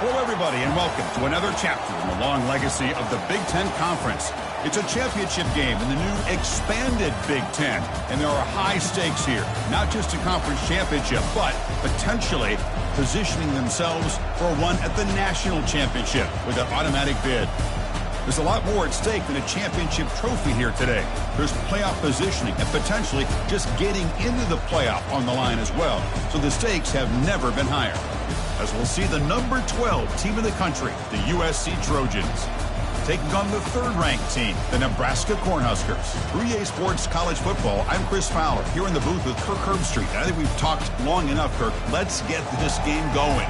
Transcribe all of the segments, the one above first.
Hello, everybody, and welcome to another chapter in the long legacy of the Big Ten Conference. It's a championship game in the new expanded Big Ten, and there are high stakes here, not just a conference championship, but potentially positioning themselves for one at the national championship with an automatic bid. There's a lot more at stake than a championship trophy here today. There's playoff positioning and potentially just getting into the playoff on the line as well, so the stakes have never been higher. As we'll see the number 12 team in the country, the USC Trojans, taking on the third-ranked team, the Nebraska Cornhuskers. 3A Sports College Football, I'm Chris Fowler, here in the booth with Kirk Herbstreit. I think we've talked long enough, Kirk. Let's get this game going.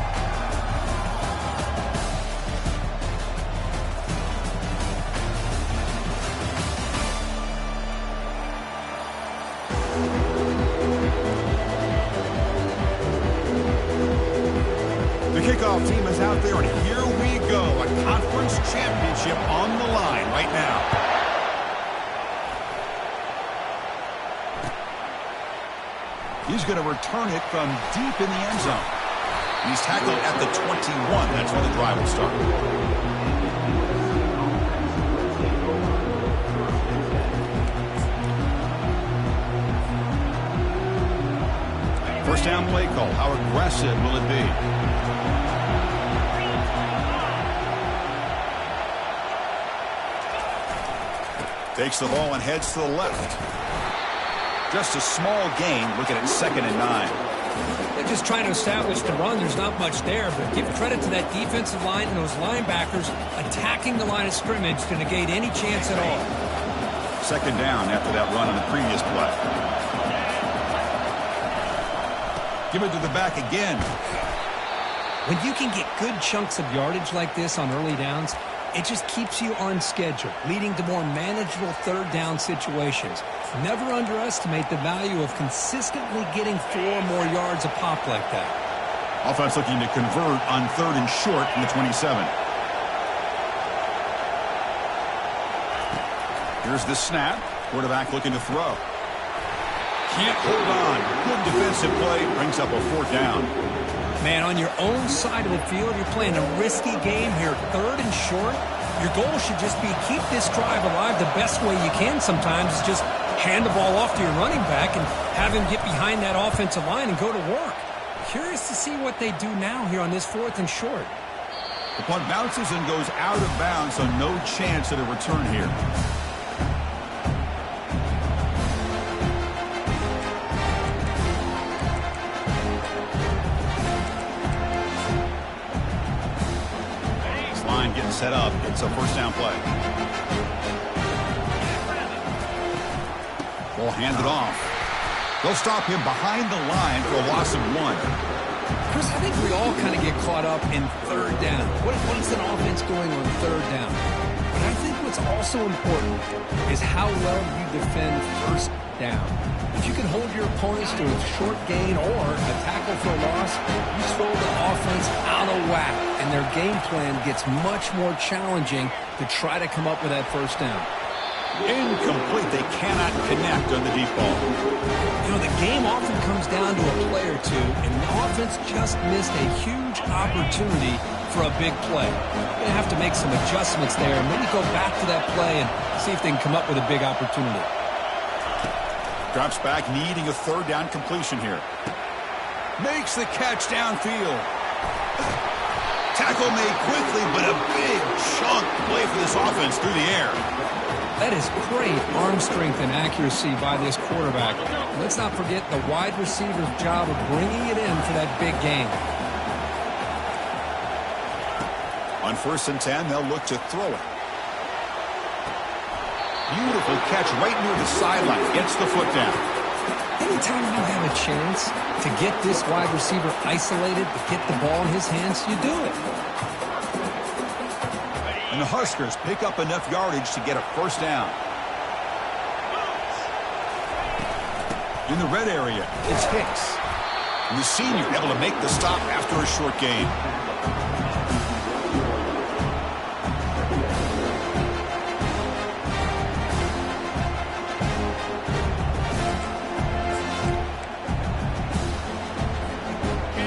Kickoff team is out there, and here we go. A conference championship on the line right now. He's going to return it from deep in the end zone. He's tackled at the 21. That's where the drive will start. First down play call. How aggressive will it be? Takes the ball and heads to the left. Just a small gain. Looking at 2nd and 9. They're just trying to establish the run. There's not much there, but give credit to that defensive line and those linebackers attacking the line of scrimmage to negate any chance at all. 2nd down after that run on the previous play. Give it to the back again. When you can get good chunks of yardage like this on early downs, it just keeps you on schedule, leading to more manageable third down situations. Never underestimate the value of consistently getting 4 more yards a pop like that. Offense looking to convert on 3rd and short from the 27. Here's the snap. Quarterback looking to throw. Can't hold on. Good defensive play. Brings up a 4th down. Man, on your own side of the field, you're playing a risky game here. 3rd and short. Your goal should just be keep this drive alive the best way you can sometimes is just hand the ball off to your running back and have him get behind that offensive line and go to work. Curious to see what they do now here on this 4th and short. The punt bounces and goes out of bounds, so no chance at a return here. Getting set up. It's a first down play. Ball handed off. They'll stop him behind the line for a loss of 1. Chris, I think we all kind of get caught up in 3rd down. What is an offense doing on 3rd down? But I think what's also important is how well you defend 1st down. If you can hold your opponents to a short gain or a tackle for a loss, you throw the offense out of whack, and their game plan gets much more challenging to try to come up with that 1st down. Incomplete. They cannot connect on the deep ball. You know, the game often comes down to a play or two, and the offense just missed a huge opportunity for a big play. They have to make some adjustments there and maybe go back to that play and see if they can come up with a big opportunity. Drops back, needing a 3rd down completion here. Makes the catch downfield. Tackle made quickly, but a big chunk play for this offense through the air. That is great arm strength and accuracy by this quarterback. Let's not forget the wide receiver's job of bringing it in for that big gain. On 1st and 10, they'll look to throw it. Beautiful catch right near the sideline. Gets the foot down. Anytime you have a chance to get this wide receiver isolated, to get the ball in his hands, you do it. And the Huskers pick up enough yardage to get a first down. In the red area, it's Hicks. And the senior able to make the stop after a short gain.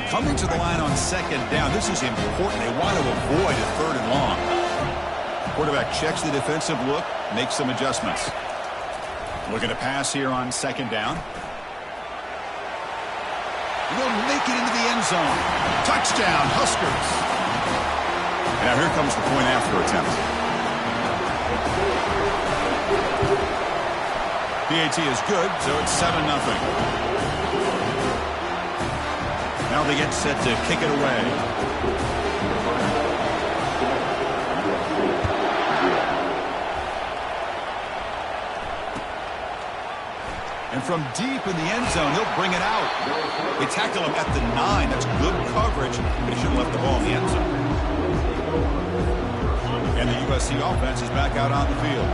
Coming to the line on second down. This is important. They want to avoid a third and long. Quarterback checks the defensive look, makes some adjustments. Looking to pass here on second down. They'll make it into the end zone. Touchdown, Huskers. And now here comes the point after attempt. PAT is good, so it's 7-0. Now they get set to kick it away. And from deep in the end zone, they'll bring it out. They tackle him at the 9. That's good coverage. They should have left the ball in the end zone. And the USC offense is back out on the field.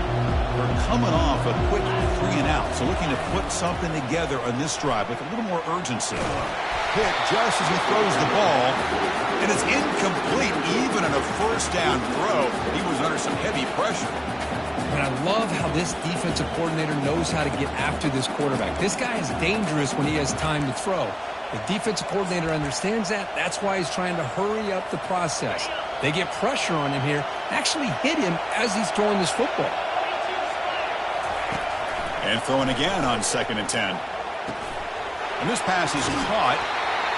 They're coming off a quick 3-and-out, so looking to put something together on this drive with a little more urgency. Hit just as he throws the ball, and it's incomplete even on a first down throw. He was under some heavy pressure. And I love how this defensive coordinator knows how to get after this quarterback. This guy is dangerous when he has time to throw. The defensive coordinator understands that. That's why he's trying to hurry up the process. They get pressure on him here, actually hit him as he's throwing this football. And throwing again on 2nd and 10. And this pass is caught.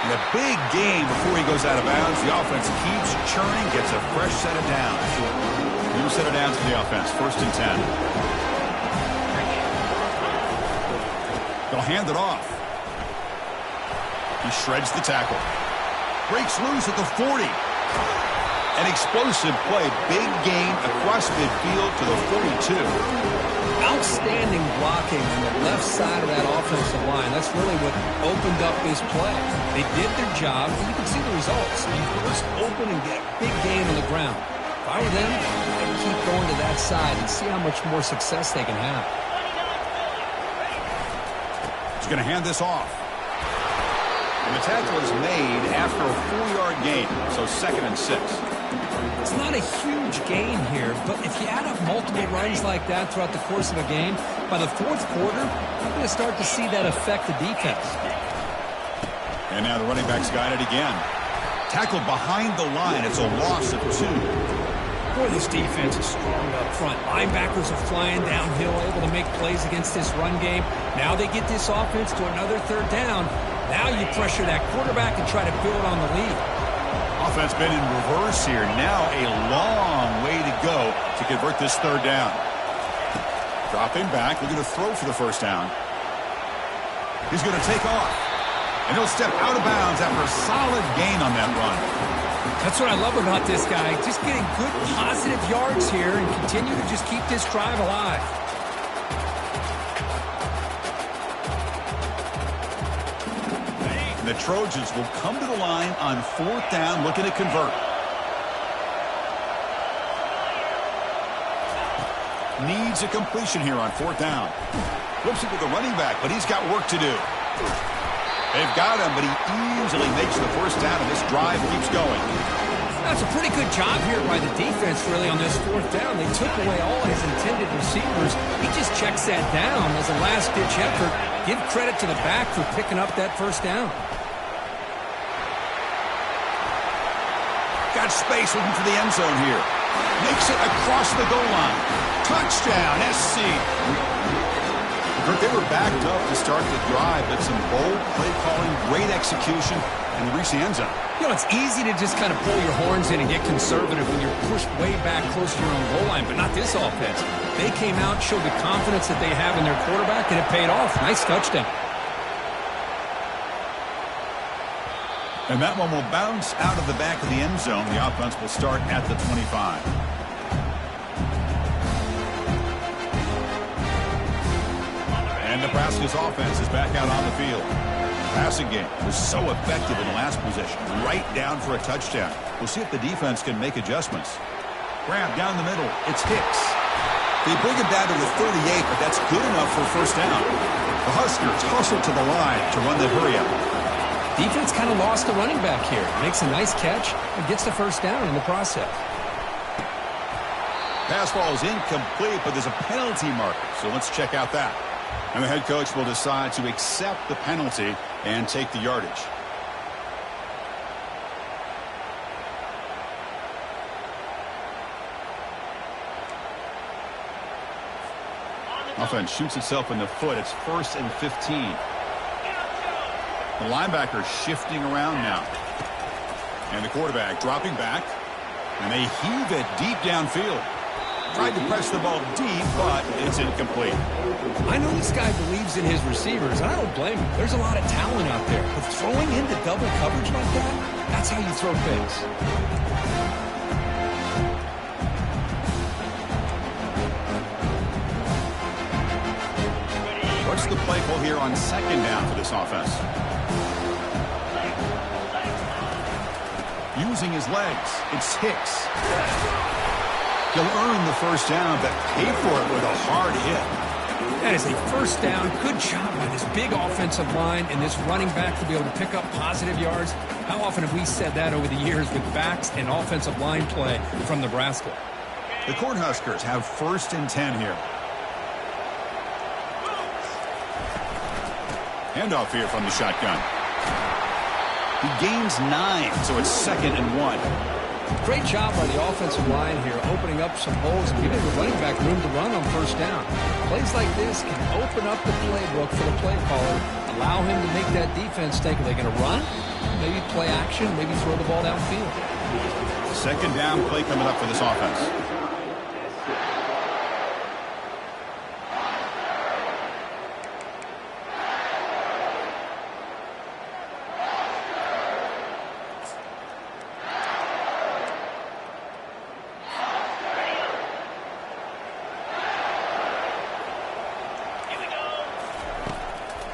And a big gain before he goes out of bounds. The offense keeps churning, gets a fresh set of downs. New set of downs for the offense, 1st and 10. They'll hand it off. He shreds the tackle. Breaks loose at the 40. An explosive play. Big gain across midfield to the 42. Outstanding blocking on the left side of that offensive line. That's really what opened up this play. They did their job, and you can see the results. You burst open and get a big gain on the ground. If I were them, I'd keep going to that side and see how much more success they can have. He's going to hand this off. And the tackle is made after a 4-yard gain, so 2nd and 6. It's not a huge gain here, but if you add up multiple runs like that throughout the course of a game, by the 4th quarter, you're going to start to see that affect the defense. And now the running back's got it again. Tackled behind the line. It's a loss of 2. Boy, this defense is strong up front. Linebackers are flying downhill, able to make plays against this run game. Now they get this offense to another 3rd down. Now you pressure that quarterback and try to build on the lead. Offense been in reverse here. Now a long way to go to convert this 3rd down. Dropping back, looking to throw for the 1st down. He's going to take off. And he'll step out of bounds after a solid gain on that run. That's what I love about this guy. Just getting good positive yards here and continue to just keep this drive alive. And the Trojans will come to the line on 4th down, looking to convert. Needs a completion here on 4th down. Flips it to the running back, but he's got work to do. They've got him, but he easily makes the 1st down, and this drive keeps going. That's a pretty good job here by the defense, really, on this 4th down. They took away all his intended receivers. He just checks that down as a last-ditch effort. Give credit to the back for picking up that 1st down. Got space looking for the end zone here. Makes it across the goal line. Touchdown, SC. They were backed up to start the drive, but some bold play calling, great execution, and they reach the end zone. You know, it's easy to just kind of pull your horns in and get conservative when you're pushed way back close to your own goal line, but not this offense. They came out, showed the confidence that they have in their quarterback, and it paid off. Nice touchdown. And that one will bounce out of the back of the end zone. The offense will start at the 25. And Nebraska's offense is back out on the field. Passing game was so effective in the last possession, right down for a touchdown. We'll see if the defense can make adjustments. Grab down the middle. It's Hicks. They bring him down to the 38, but that's good enough for a first down. The Huskers hustle to the line to run the hurry-up. Defense kind of lost the running back here. Makes a nice catch and gets the first down in the process. Pass ball is incomplete, but there's a penalty marker, so let's check out that. And the head coach will decide to accept the penalty and take the yardage. Offense shoots itself in the foot. It's 1st and 15. The linebacker shifting around now. And the quarterback dropping back. And they heave it deep downfield. Tried to press the ball deep, but it's incomplete. I know this guy believes in his receivers, and I don't blame him. There's a lot of talent out there. But throwing into double coverage like that, that's how you throw picks. What's the play call here on 2nd down for this offense? Using his legs, it's Hicks. He'll earn the first down, but pay for it with a hard hit. That is a first down. Good job by this big offensive line and this running back to be able to pick up positive yards. How often have we said that over the years with backs and offensive line play from Nebraska? The Cornhuskers have 1st and 10 here. Handoff here from the shotgun. He gains 9, so it's 2nd and 1. Great job by the offensive line here, opening up some holes and giving the running back room to run on first down. Plays like this can open up the playbook for the play caller, allow him to make that defense think, are they going to run? Maybe play action, maybe throw the ball downfield. 2nd down play coming up for this offense.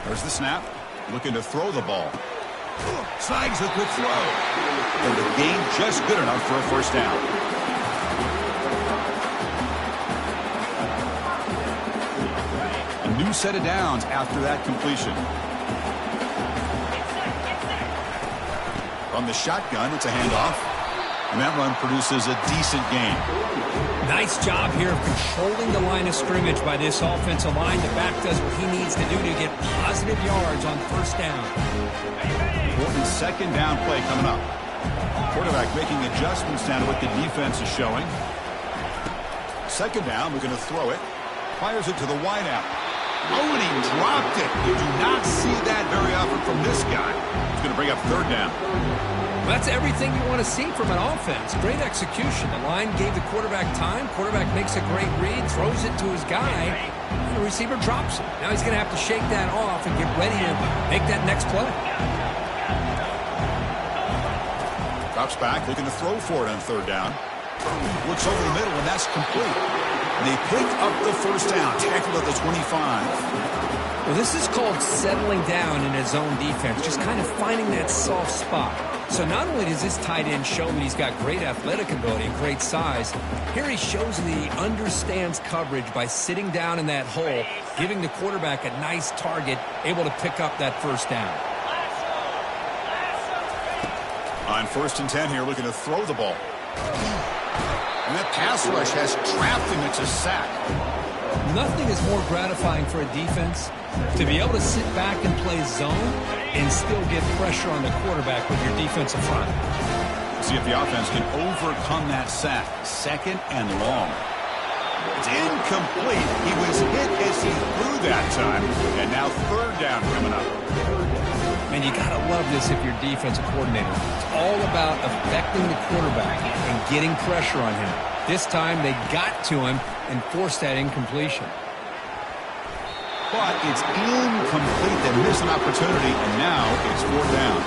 There's the snap. Looking to throw the ball. Snags a good throw. And the gain just good enough for a first down. A new set of downs after that completion. From the shotgun, it's a handoff. And that run produces a decent gain. Nice job here of controlling the line of scrimmage by this offensive line. The back does what he needs to do to get positive yards on first down. Important 2nd down play coming up. Quarterback making adjustments down to what the defense is showing. 2nd down, we're going to throw it. Fires it to the wideout. Oh, and he dropped it. You do not see that very often from this guy. He's going to bring up 3rd down. That's everything you want to see from an offense. Great execution. The line gave the quarterback time. Quarterback makes a great read, throws it to his guy, and the receiver drops it. Now he's going to have to shake that off and get ready to make that next play. Drops back, looking to throw for it on 3rd down. Looks over the middle, and that's complete. They pick up the first down, tackled at the 25. Well, this is called settling down in his zone defense, just kind of finding that soft spot. So not only does this tight end show that he's got great athletic ability and great size, here he shows that he understands coverage by sitting down in that hole, giving the quarterback a nice target, able to pick up that first down. On 1st and 10 here, looking to throw the ball. And that pass rush has trapped him. It's a sack. Nothing is more gratifying for a defense to be able to sit back and play zone and still get pressure on the quarterback with your defensive front. See if the offense can overcome that sack. 2nd and long. It's incomplete. He was hit as he threw that time. And now 3rd down coming up. Man, you got to love this if you're defensive coordinator. It's all about affecting the quarterback and getting pressure on him. This time they got to him and forced that incompletion. But it's incomplete. They missed an opportunity, and now it's 4th down.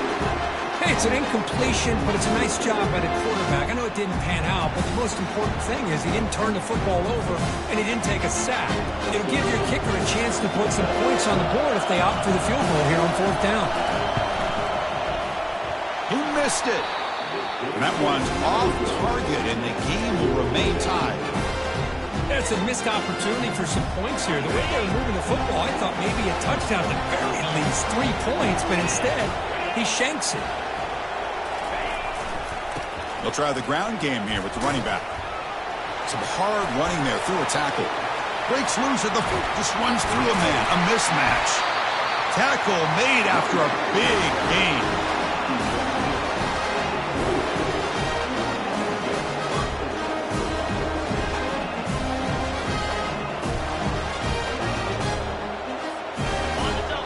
Hey, it's an incompletion, but it's a nice job by the quarterback. I know it didn't pan out, but the most important thing is he didn't turn the football over, and he didn't take a sack. It'll give your kicker a chance to put some points on the board if they opt for the field goal here on 4th down. He missed it. And that one's off target, and the game will remain tied. That's a missed opportunity for some points here. The way they were moving the football, I thought maybe a touchdown at the very least, 3 points, but instead, he shanks it. They'll try the ground game here with the running back. Some hard running there through a tackle. Breaks loose at the foot, just runs through a man. A mismatch. Tackle made after a big gain.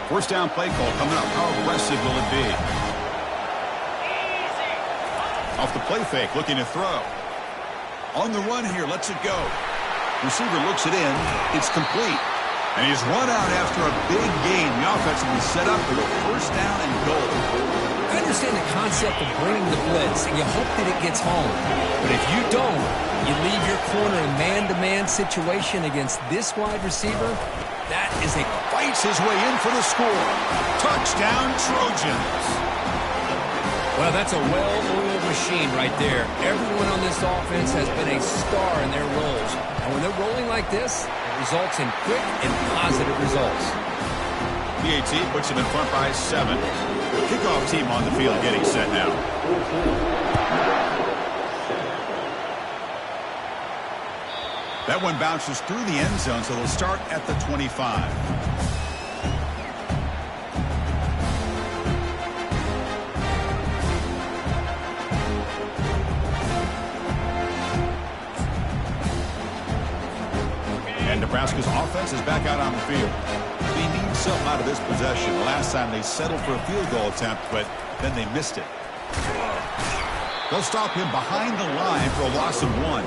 First down play call coming up. How aggressive will it be? Off the play fake, looking to throw. On the run here, lets it go. Receiver looks it in. It's complete. And he's run out after a big gain. The offense will be set up for the first down and goal. I understand the concept of bringing the blitz, and you hope that it gets home. But if you don't, you leave your corner in man-to-man situation against this wide receiver. That is a... Fights his way in for the score. Touchdown, Trojans. Well, that's a well-oiled machine right there. Everyone on this offense has been a star in their roles. And when they're rolling like this, it results in quick and positive results. PAT puts him in front by 7. Kickoff team on the field getting set now. That one bounces through the end zone, so they'll start at the 25. And Nebraska's offense is back out on the field. They need something out of this possession. Last time they settled for a field goal attempt, but then they missed it. They'll stop him behind the line for a loss of 1.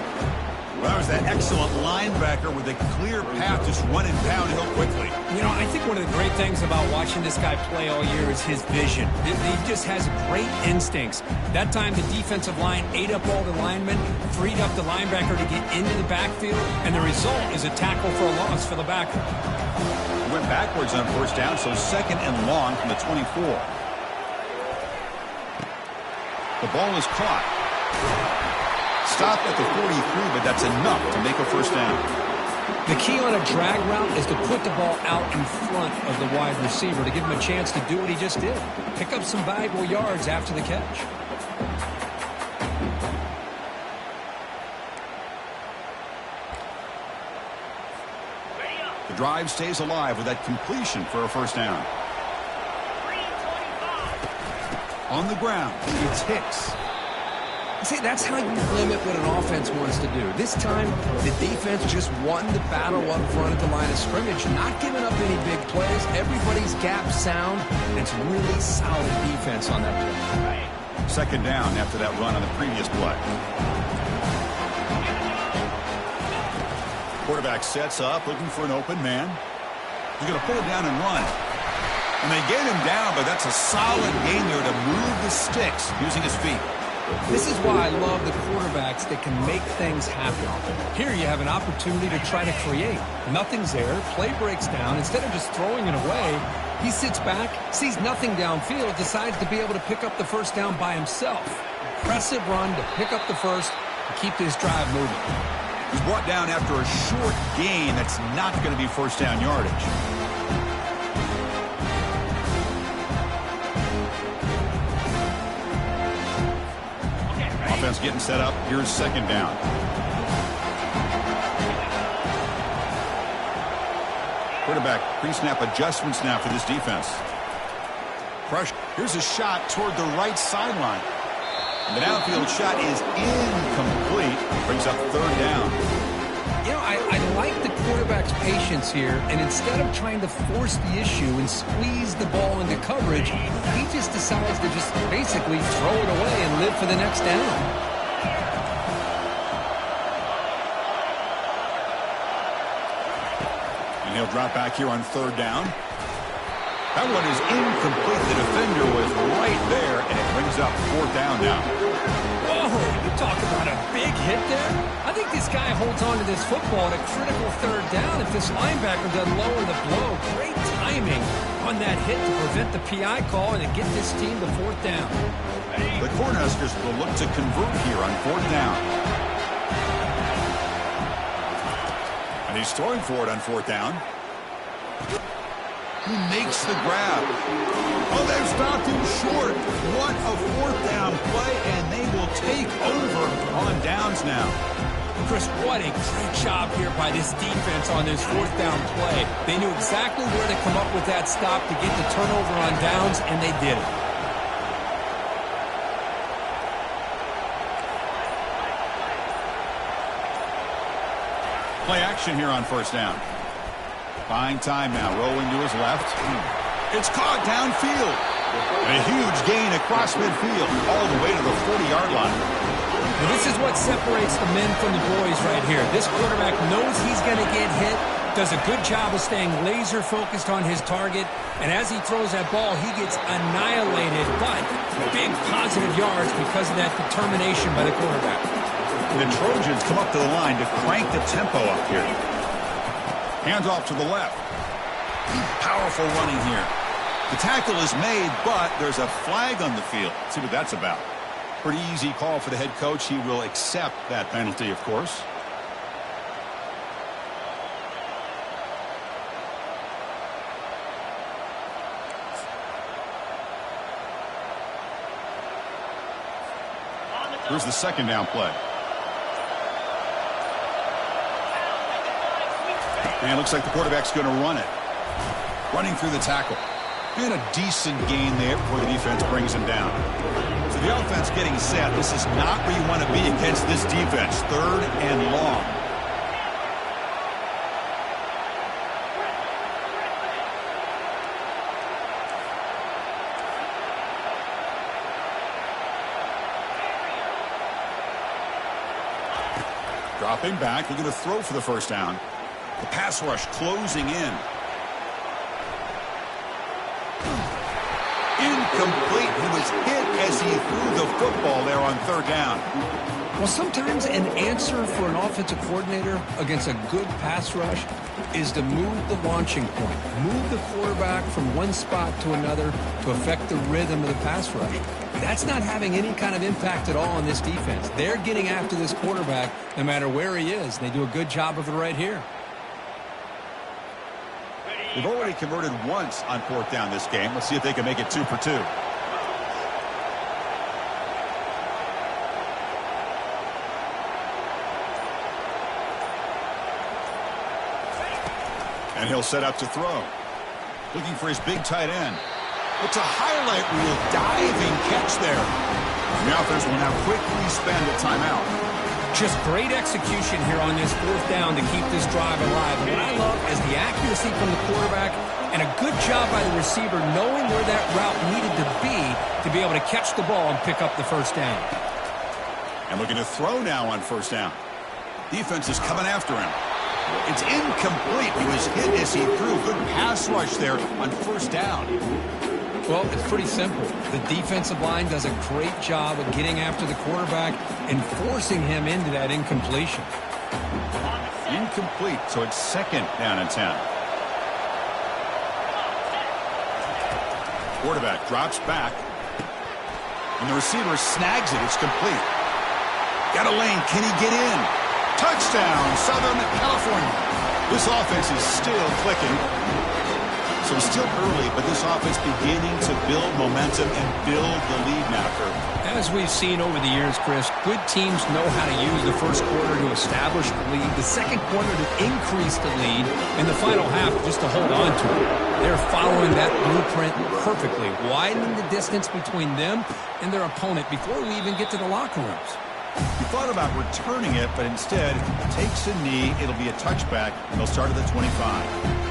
Well, that was that excellent linebacker with a clear path just running downhill quickly. You know, I think one of the great things about watching this guy play all year is his vision. He just has great instincts. That time the defensive line ate up all the linemen, freed up the linebacker to get into the backfield, and the result is a tackle for a loss for the backer. He went backwards on first down, so second and long from the 24. The ball is caught. Stop at the 43, but that's enough to make a first down. The key on a drag route is to put the ball out in front of the wide receiver to give him a chance to do what he just did. Pick up some valuable yards after the catch. The drive stays alive with that completion for a first down. On the ground, it's Hicks. See, that's how you limit what an offense wants to do. This time, the defense just won the battle up front at the line of scrimmage, not giving up any big plays. Everybody's gap sound, and it's really solid defense on that play. Second down after that run on the previous play. Quarterback sets up, looking for an open man. He's going to pull it down and run. And they get him down, but that's a solid gain there to move the sticks using his feet. This is why I love the quarterbacks that can make things happen. Here you have an opportunity to try to create. Nothing's there. Play breaks down. Instead of just throwing it away, he sits back, sees nothing downfield, decides to be able to pick up the first down by himself. Impressive run to pick up the first and keep this drive moving. He's brought down after a short gain that's not going to be first down yardage. Offense getting set up. Here's second down. Quarterback pre-snap adjustments now for this defense. Crush. Here's a shot toward the right sideline. The downfield shot is incomplete. Brings up third down. You know, I like the quarterback's patience here, and instead of trying to force the issue and squeeze the ball into coverage, he just decides to just basically throw it away and live for the next down. And he'll drop back here on third down. That one is incomplete. The defender was right there, and it brings up fourth down now. Whoa, you talk about a big hit there. I think this guy holds on to this football at a critical third down if this linebacker doesn't lower the blow. Great timing on that hit to prevent the PI call and to get this team to fourth down. The Cornhuskers will look to convert here on fourth down. he's throwing for it on fourth down. He makes the grab. Oh, they've stopped him short. What a fourth down play, and they will take over on downs now. Chris, what a great job here by this defense on this fourth down play. They knew exactly where to come up with that stop to get the turnover on downs, and they did it. Play action here on first down. Buying time now, rolling to his left. It's caught downfield. A huge gain across midfield, all the way to the 40-yard line. Now, this is what separates the men from the boys right here. This quarterback knows he's going to get hit, does a good job of staying laser-focused on his target, and as he throws that ball, he gets annihilated, but big positive yards because of that determination by the quarterback. The Trojans come up to the line to crank the tempo up here. Hands off to the left. Powerful running here. The tackle is made, but there's a flag on the field. Let's see what that's about. Pretty easy call for the head coach. He will accept that penalty, of course. Here's the second down play. And it looks like the quarterback's going to run it. Running through the tackle. And a decent gain there before the defense brings him down. So the offense getting set. This is not where you want to be against this defense. Third and long. Dropping back. Looking to throw for the first down. The pass rush closing in. Incomplete. He was hit as he threw the football there on third down. Well, sometimes an answer for an offensive coordinator against a good pass rush is to move the launching point. Move the quarterback from one spot to another to affect the rhythm of the pass rush. That's not having any kind of impact at all on this defense. They're getting after this quarterback no matter where he is. They do a good job of it right here. They've already converted once on fourth down this game. Let's see if they can make it 2 for 2. And he'll set up to throw. Looking for his big tight end. It's a highlight reel diving catch there. The offense will now quickly spend a timeout. Just great execution here on this fourth down to keep this drive alive. And what I love is the accuracy from the quarterback and a good job by the receiver knowing where that route needed to be able to catch the ball and pick up the first down. And looking to throw now on first down. Defense is coming after him. It's incomplete. He was hit as he threw. Good pass rush there on first down. Well, it's pretty simple. The defensive line does a great job of getting after the quarterback and forcing him into that incompletion. Incomplete, so it's second down and 10. Quarterback drops back. And the receiver snags it. It's complete. Got a lane. Can he get in? Touchdown, Southern California. This offense is still clicking. So it's still early, but this offense beginning to build momentum and build the lead now, Kurt. As we've seen over the years, Chris, good teams know how to use the first quarter to establish the lead, the second quarter to increase the lead, and the final half just to hold on to it. They're following that blueprint perfectly, widening the distance between them and their opponent before we even get to the locker rooms. He thought about returning it, but instead takes a knee. It'll be a touchback, and they'll start at the 25.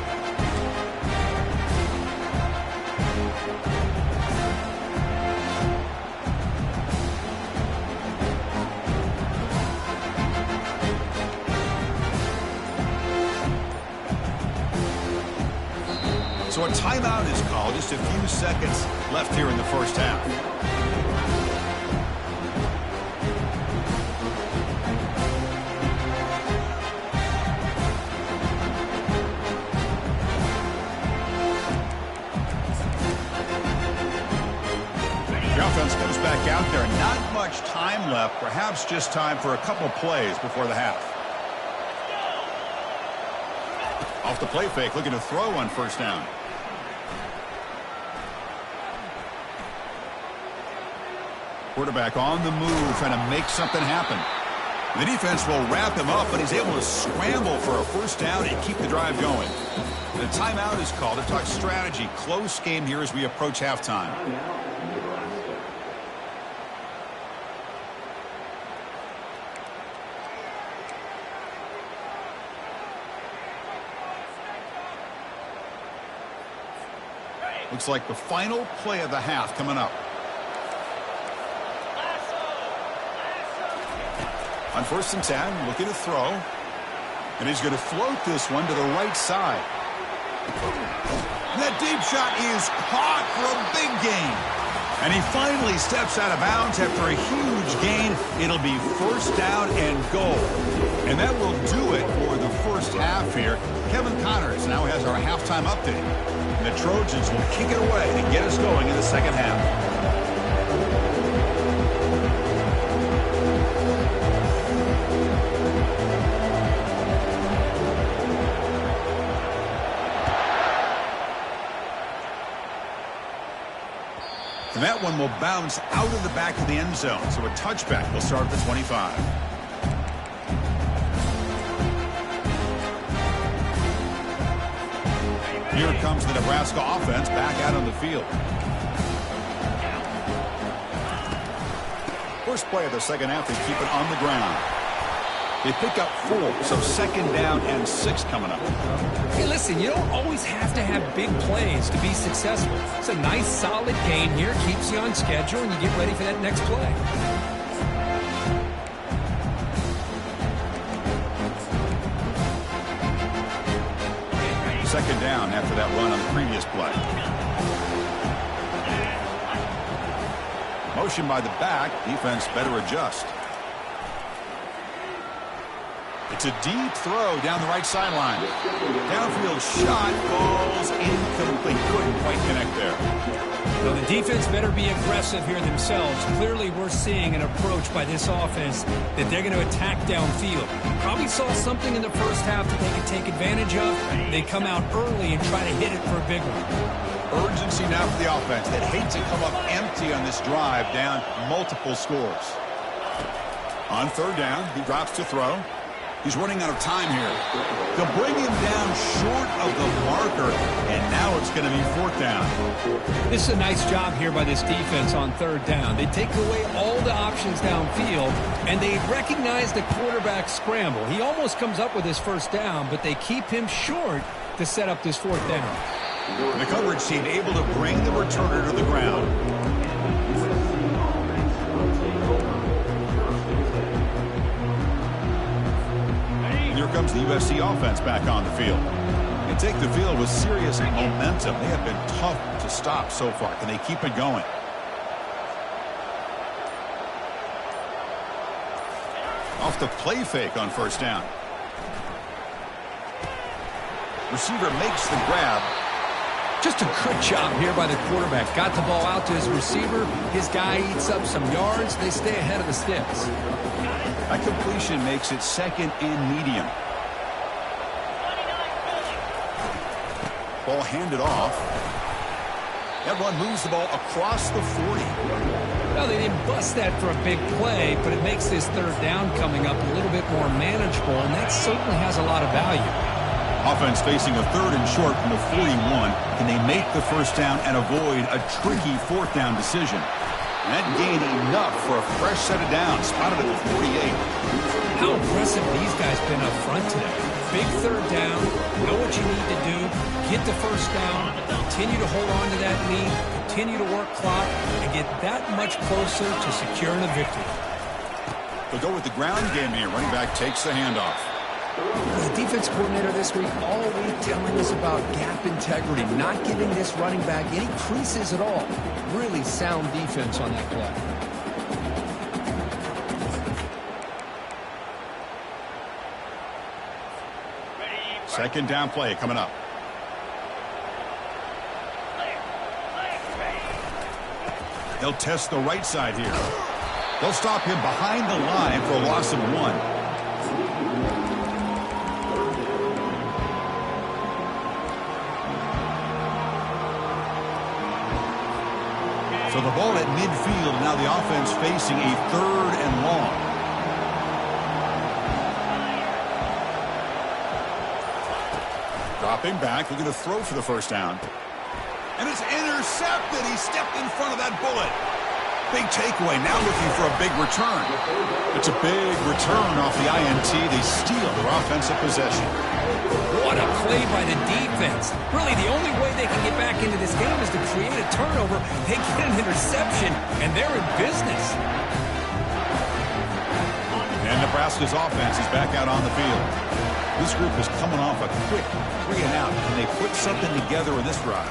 So a timeout is called. Just a few seconds left here in the first half. The offense comes back out there. Not much time left. Perhaps just time for a couple plays before the half. Off the play fake, looking to throw on first down. Quarterback on the move, trying to make something happen. The defense will wrap him up, but he's able to scramble for a first down and keep the drive going. The timeout is called to talk strategy. Close game here as we approach halftime. Looks like the final play of the half coming up. On 1st and 10, looking to throw. And he's going to float this one to the right side. That deep shot is caught for a big gain. And he finally steps out of bounds after a huge gain. It'll be first down and goal. And that will do it for the first half here. Kevin Connors now has our halftime update. And the Trojans will kick it away to get us going in the second half. And that one will bounce out of the back of the end zone. So a touchback will start at the 25. Here comes the Nebraska offense back out on the field. First play of the second half, they keep it on the ground. They pick up 4, so second down and 6 coming up. Hey, listen, you don't always have to have big plays to be successful. It's a nice, solid gain here. Keeps you on schedule, and you get ready for that next play. Second down after that run on the previous play. Motion by the back. Defense better adjust. It's a deep throw down the right sideline. Downfield shot falls incomplete. Couldn't quite connect there. Well, the defense better be aggressive here themselves. Clearly, we're seeing an approach by this offense that they're going to attack downfield. Probably saw something in the first half that they could take advantage of. They come out early and try to hit it for a big one. Urgency now for the offense. They'd hate to come up empty on this drive, down multiple scores. On third down, he drops to throw. He's running out of time here. They'll bring him down short of the marker, and now it's going to be fourth down. This is a nice job here by this defense on third down. They take away all the options downfield, and they recognize the quarterback scramble. He almost comes up with his first down, but they keep him short to set up this fourth down. The coverage team able to bring the returner to the ground. Here comes the USC offense back on the field. They take the field with serious momentum. They have been tough to stop so far. Can they keep it going? Off the play fake on first down. Receiver makes the grab. Just a good job here by the quarterback. Got the ball out to his receiver. His guy eats up some yards. They stay ahead of the sticks. That completion makes it second and medium. Ball handed off. That run moves the ball across the 40. Well, they didn't bust that for a big play, but it makes this third down coming up a little bit more manageable, and that certainly has a lot of value. Offense facing a third and short from the 41. Can they make the first down and avoid a tricky fourth down decision? And that gained enough for a fresh set of downs, spotted at the 48. How impressive these guys been up front today. Big third down, know what you need to do, get the first down, continue to hold on to that lead, continue to work clock, and get that much closer to securing a victory. They'll go with the ground game here. Running back takes the handoff. The defense coordinator this week all week telling us about gap integrity, not giving this running back any creases at all. Really sound defense on that play. Second down play coming up. They'll test the right side here. They'll stop him behind the line for a loss of 1. So the ball at midfield, and now the offense facing a 3rd and long. Dropping back, looking to throw for the first down. And it's intercepted. He stepped in front of that bullet. Big takeaway, now looking for a big return. It's a big return off the INT. They steal their offensive possession. What a play by the defense. Really, the only way they can get back into this game is to create a turnover. They get an interception, and they're in business. And Nebraska's offense is back out on the field. This group is coming off a quick 3 and out, and they put something together in this drive.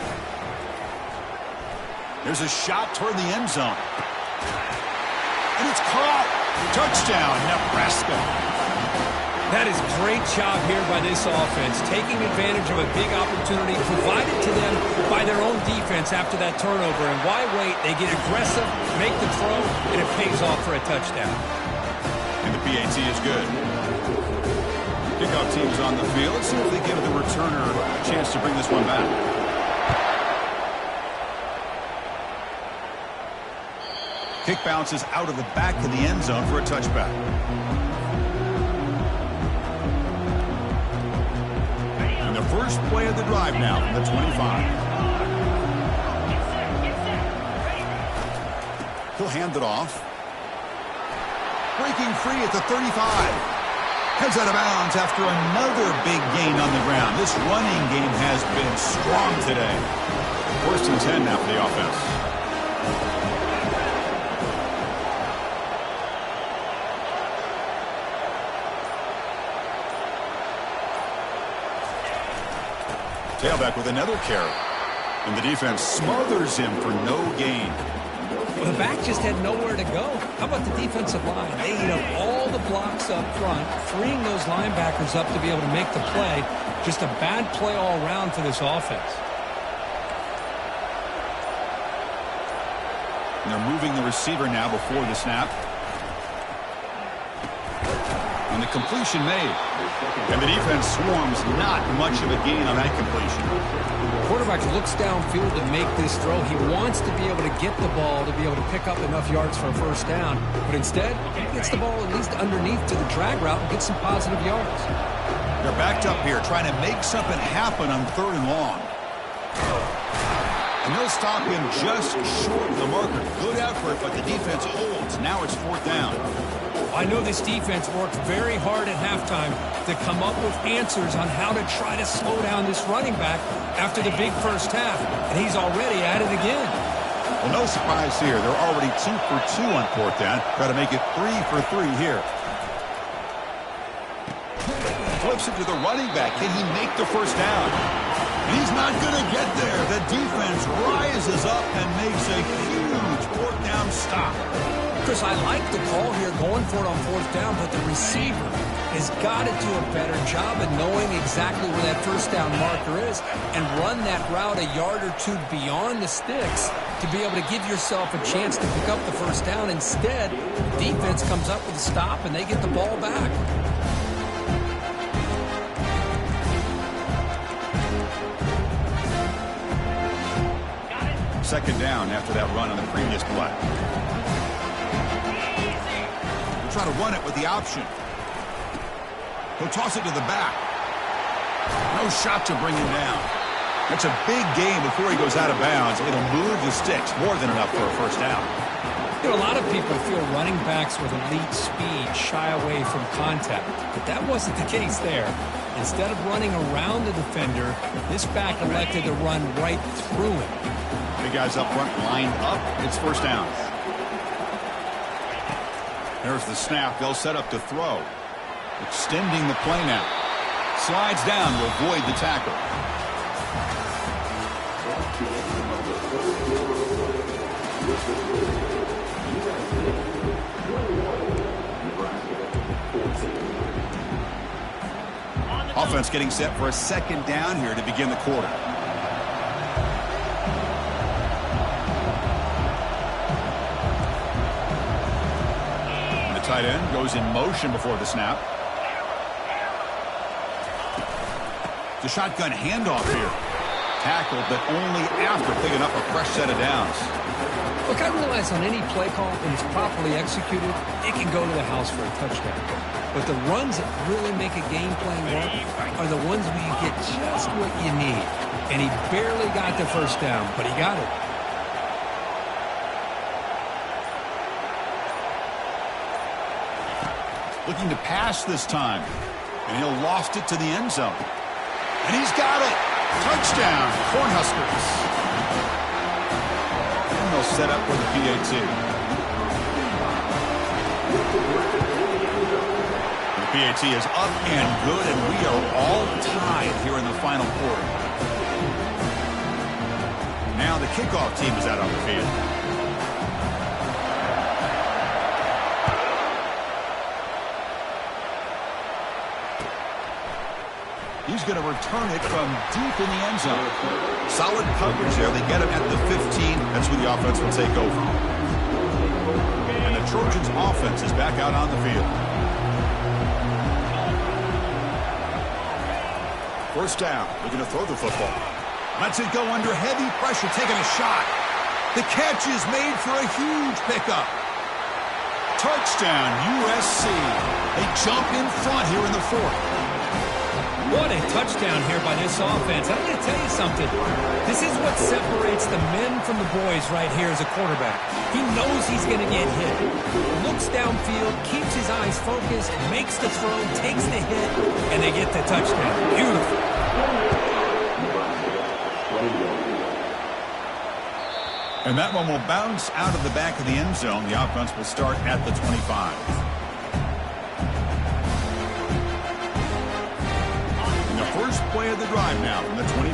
There's a shot toward the end zone. And it's caught. Touchdown, Nebraska. That is great job here by this offense, taking advantage of a big opportunity provided to them by their own defense after that turnover. And why wait? They get aggressive, make the throw, and it pays off for a touchdown. And the PAT is good. Kickoff team's on the field. Let's see if they give the returner a chance to bring this one back. Kick bounces out of the back of the end zone for a touchback. And the first play of the drive now from the 25. He'll hand it off. Breaking free at the 35. Heads out of bounds after another big gain on the ground. This running game has been strong today. 1st and 10 now for the offense. Tailback with another carry. And the defense smothers him for no gain. Well, the back just had nowhere to go. How about the defensive line? They ate up all the blocks up front, freeing those linebackers up to be able to make the play. Just a bad play all around for this offense. And they're moving the receiver now before the snap. And the completion made. And the defense swarms, not much of a gain on that completion. Quarterback looks downfield to make this throw. He wants to be able to get the ball to be able to pick up enough yards for a first down. But instead, he gets the ball at least underneath to the drag route and gets some positive yards. They're backed up here trying to make something happen on 3rd and long. And they'll stop him just short of the marker. Good effort, but the defense holds. Now it's 4th down. I know this defense worked very hard at halftime to come up with answers on how to try to slow down this running back after the big first half, and he's already at it again. Well, no surprise here. They're already 2 for 2 on 4th down. Got to make it 3 for 3 here. Flips it to the running back. Can he make the first down? He's not going to get there. The defense rises up and makes a huge 4th down stop. Chris, I like the call here going for it on 4th down, but the receiver has got to do a better job of knowing exactly where that first down marker is and run that route a yard or 2 beyond the sticks to be able to give yourself a chance to pick up the first down. Instead, the defense comes up with a stop and they get the ball back. Second down after that run on the previous play. Try to run it with the option. He'll toss it to the back. No shot to bring him down. That's a big gain before he goes out of bounds. It'll move the sticks, more than enough for a first down. You know, a lot of people feel running backs with elite speed shy away from contact, but that wasn't the case there. Instead of running around the defender, this back elected to run right through him. Big guys up front lined up. It's first down. There's the snap. They'll set up to throw. Extending the play now. Slides down to avoid the tackle. Offense getting set for a second down here to begin the quarter. Tight end goes in motion before the snap. The shotgun handoff here. tackle, but only after picking up a fresh set of downs. Look, I realize on any play call, when it's properly executed, it can go to the house for a touchdown. But the runs that really make a game plan work are the ones where you get just what you need. And he barely got the first down, but he got it. Looking to pass this time. And he'll loft it to the end zone. And he's got it. Touchdown, Cornhuskers. And they'll set up for the PAT. The PAT is up and good, and we are all tied here in the final quarter. Now the kickoff team is out on the field. He's going to return it from deep in the end zone. Solid coverage there. They get him at the 15. That's where the offense will take over. And the Trojans' offense is back out on the field. First down. They're going to throw the football. Lets it go under heavy pressure, taking a shot. The catch is made for a huge pickup. Touchdown, USC. They jump in front here in the fourth. What a touchdown here by this offense. I'm going to tell you something. This is what separates the men from the boys right here as a quarterback. He knows he's going to get hit. Looks downfield, keeps his eyes focused, makes the throw, takes the hit, and they get the touchdown. Beautiful. And that one will bounce out of the back of the end zone. The offense will start at the 25. First play of the drive now from the 25.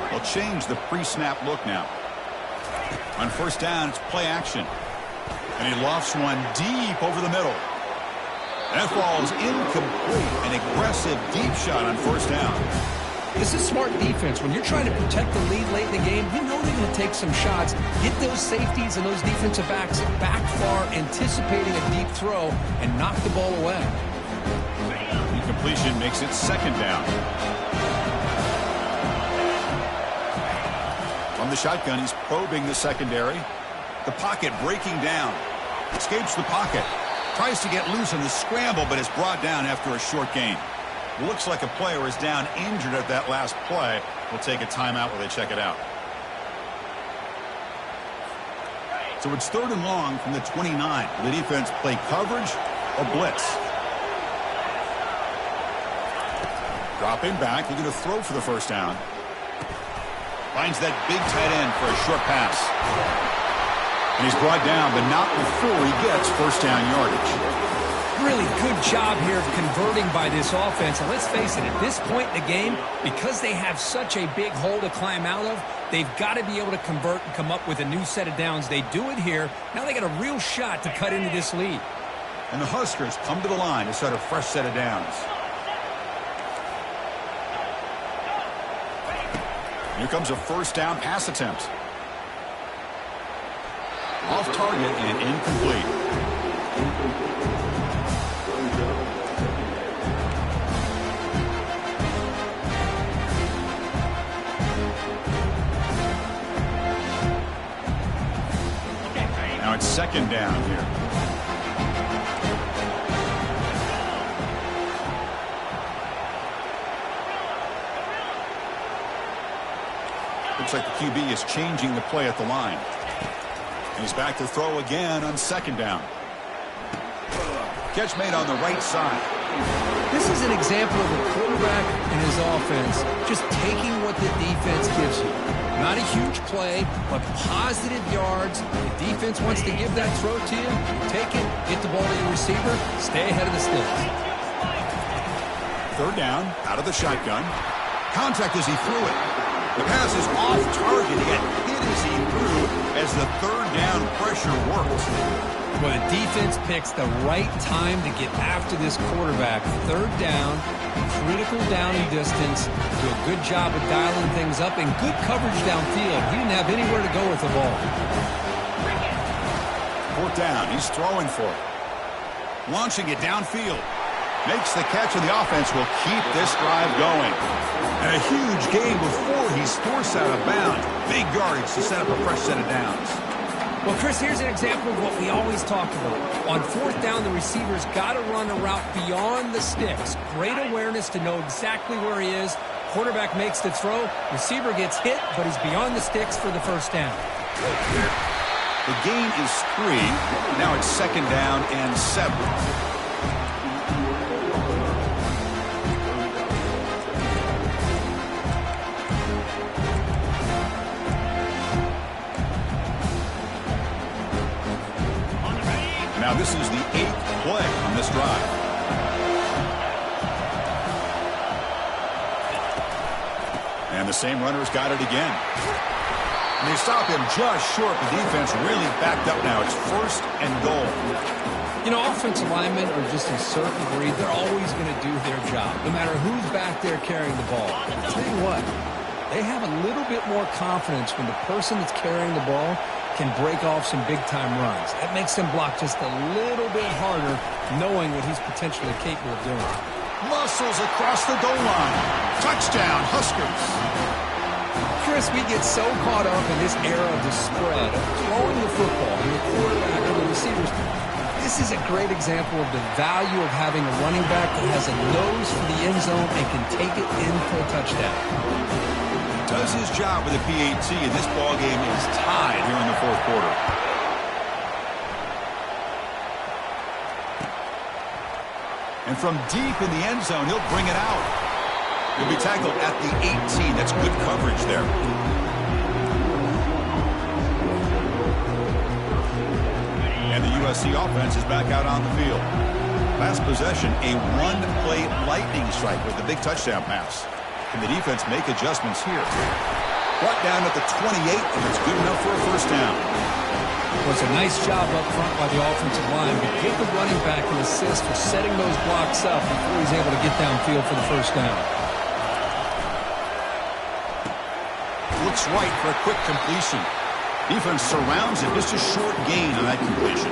They'll change the pre-snap look now. On first down, it's play action. And he lofts one deep over the middle. That ball is incomplete. An aggressive deep shot on first down. This is smart defense. When you're trying to protect the lead late in the game, you know they're going to take some shots, get those safeties and those defensive backs back far, anticipating a deep throw, and knock the ball away. Completion makes it second down. From the shotgun, he's probing the secondary. The pocket breaking down. Escapes the pocket. Tries to get loose in the scramble, but is brought down after a short gain. Looks like a player is down injured at that last play. We'll take a timeout while they check it out. So it's third and long from the 29. Will the defense play coverage or blitz? Dropping back, they're going to throw for the first down. Finds that big tight end for a short pass. And he's brought down, but not before he gets first down yardage. Really good job here of converting by this offense. And let's face it, at this point in the game, because they have such a big hole to climb out of, they've got to be able to convert and come up with a new set of downs. They do it here. Now they got a real shot to cut into this lead. And the Huskers come to the line to start a fresh set of downs. Here comes a first down pass attempt. Off target and incomplete. Now it's second down here. Looks like the QB is changing the play at the line. And he's back to throw again on second down. Catch made on the right side. This is an example of a quarterback and his offense just taking what the defense gives you. Not a huge play, but positive yards. The defense wants to give that throw to you. Take it, get the ball to your receiver, stay ahead of the sticks. Third down, out of the shotgun. Contact as he threw it. The pass is off target. He got hit as he threw as the third down pressure worked. Well, the defense picks the right time to get after this quarterback. Third down, critical down and distance. Do a good job of dialing things up and good coverage downfield. He didn't have anywhere to go with the ball. Fourth down. He's throwing for it. Launching it downfield. Makes the catch, and the offense will keep this drive going. And a huge gain before he's forced out of bounds. Big yardage to set up a fresh set of downs. Well, Chris, here's an example of what we always talk about. On fourth down, the receiver's got to run a route beyond the sticks. Great awareness to know exactly where he is. Quarterback makes the throw. Receiver gets hit, but he's beyond the sticks for the first down. The gain is 3. Now it's 2nd down and 7. Now this is the 8th play on this drive. And the same runner's got it again. And they stop him just short. The defense really backed up now. It's 1st and goal. You know, offensive linemen are just a certain breed. They're always going to do their job, no matter who's back there carrying the ball. I'll tell you what, they have a little bit more confidence when the person that's carrying the ball can break off some big-time runs. That makes them block just a little bit harder, knowing what he's potentially capable of doing. Muscles across the goal line. Touchdown, Huskers. Chris, we get so caught up in this era of the spread, of throwing the football, and the quarterback and the receivers. This is a great example of the value of having a running back that has a nose for the end zone and can take it in for a touchdown. Does his job with a PAT, and this ball game is tied here in the 4th quarter. And from deep in the end zone, he'll bring it out. He'll be tackled at the 18. That's good coverage there. And the USC offense is back out on the field. Last possession, a one-play lightning strike with a big touchdown pass. Can the defense make adjustments here? Brought down at the 28, and it's good enough for a first down. It was a nice job up front by the offensive line, but give the running back an assist for setting those blocks up before he's able to get downfield for the first down. Looks right for a quick completion. Defense surrounds it. Just a short gain on that completion.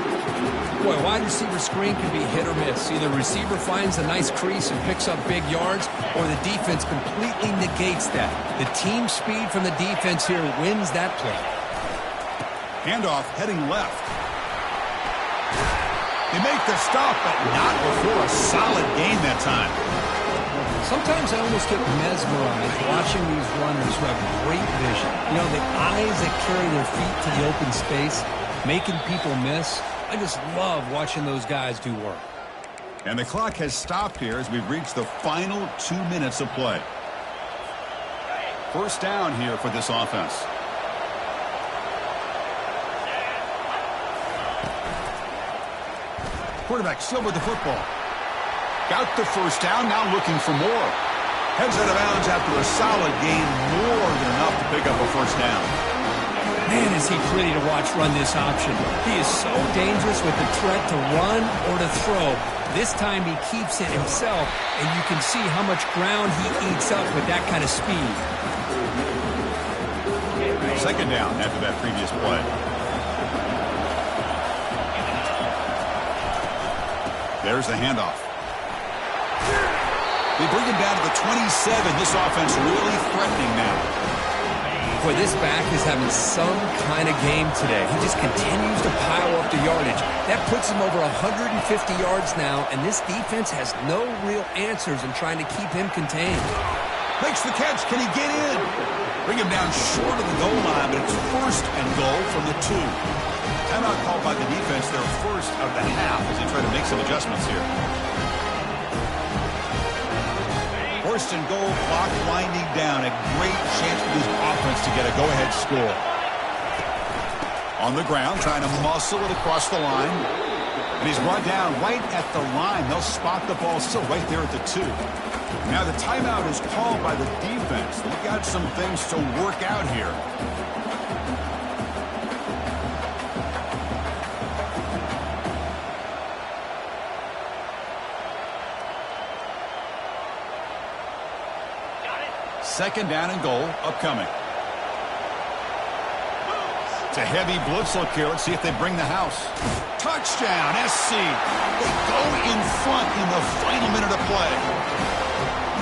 Boy, wide receiver screen can be hit or miss. Either receiver finds a nice crease and picks up big yards, or the defense completely negates that. The team speed from the defense here wins that play. Handoff heading left. They make the stop, but not before a solid gain that time. Sometimes I almost get mesmerized watching these runners who have great vision. You know, the eyes that carry their feet to the open space, making people miss. I just love watching those guys do work. And the clock has stopped here as we've reached the final 2 minutes of play. First down here for this offense. Quarterback still with the football. Got the first down, now looking for more. Heads out of bounds after a solid gain, more than enough to pick up a first down. Man, is he pretty to watch run this option. He is so dangerous with the threat to run or to throw. This time he keeps it himself, and you can see how much ground he eats up with that kind of speed. Second down after that previous play. There's the handoff. They bring him down to the 27. This offense really threatening now. Boy, this back is having some kind of game today. He just continues to pile up the yardage. That puts him over 150 yards now, and this defense has no real answers in trying to keep him contained. Makes the catch. Can he get in? Bring him down short of the goal line, but it's 1st and goal from the 2. Timeout called by the defense, their first of the half as they try to make some adjustments here. 1st and goal, clock winding down. A great chance for this offense to get a go-ahead score. On the ground, trying to muscle it across the line. And he's brought down right at the line. They'll spot the ball still right there at the 2. Now the timeout is called by the defense. They've got some things to work out here. Second down and goal upcoming. It's a heavy blitz look here. Let's see if they bring the house. Touchdown, SC. They go in front in the final minute of play.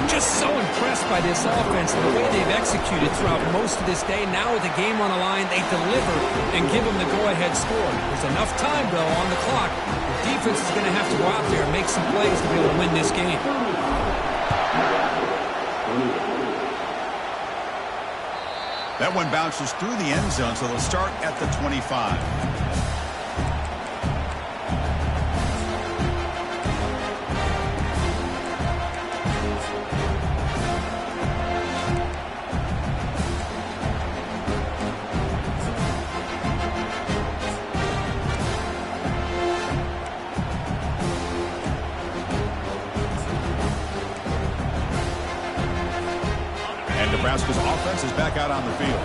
Just so impressed by this offense and the way they've executed throughout most of this day. Now with the game on the line, they deliver and give them the go-ahead score. There's enough time, though, on the clock. The defense is going to have to go out there and make some plays to be able to win this game. That one bounces through the end zone, so they'll start at the 25. Nebraska's offense is back out on the field.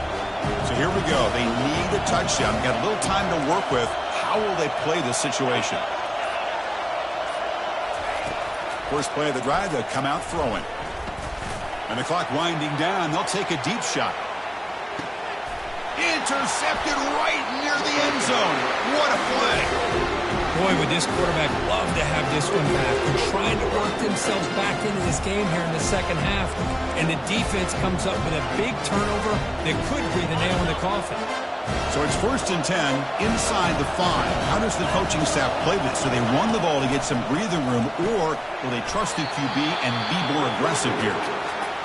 So here we go. They need a touchdown. Got a little time to work with. How will they play this situation? First play of the drive, they'll come out throwing. And the clock winding down. They'll take a deep shot. Intercepted right near the end zone. What a play. Boy, would this quarterback love to have this one back. They're trying to work themselves back into this game here in the second half. And the defense comes up with a big turnover that could be the nail in the coffin. So it's 1st and 10 inside the 5. How does the coaching staff play this? Do they run the ball to get some breathing room, or will they trust the QB and be more aggressive here?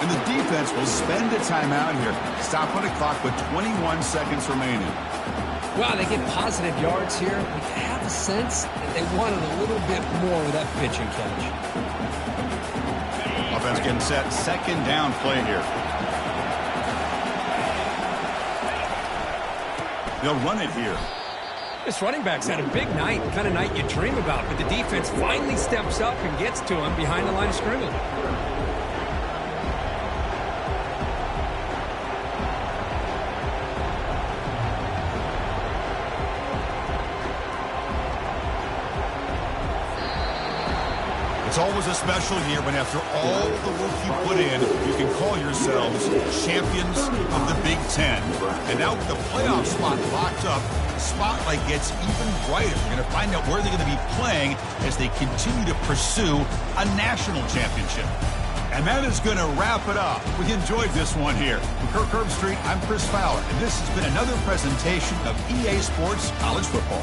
And the defense will spend a timeout here. Stop on the clock with 21 seconds remaining. Wow, they get positive yards here. You can have a sense that they wanted a little bit more with that pitch and catch. Offense getting set. 2nd down play here. They'll run it here. This running back's had a big night, the kind of night you dream about, but the defense finally steps up and gets to him behind the line of scrimmage. It's always a special year when after all the work you put in, you can call yourselves champions of the Big Ten. And now with the playoff spot locked up, the spotlight gets even brighter. We're going to find out where they're going to be playing as they continue to pursue a national championship. And that is going to wrap it up. We enjoyed this one here. From Kirk Herbstreit, I'm Chris Fowler, and this has been another presentation of EA Sports College Football.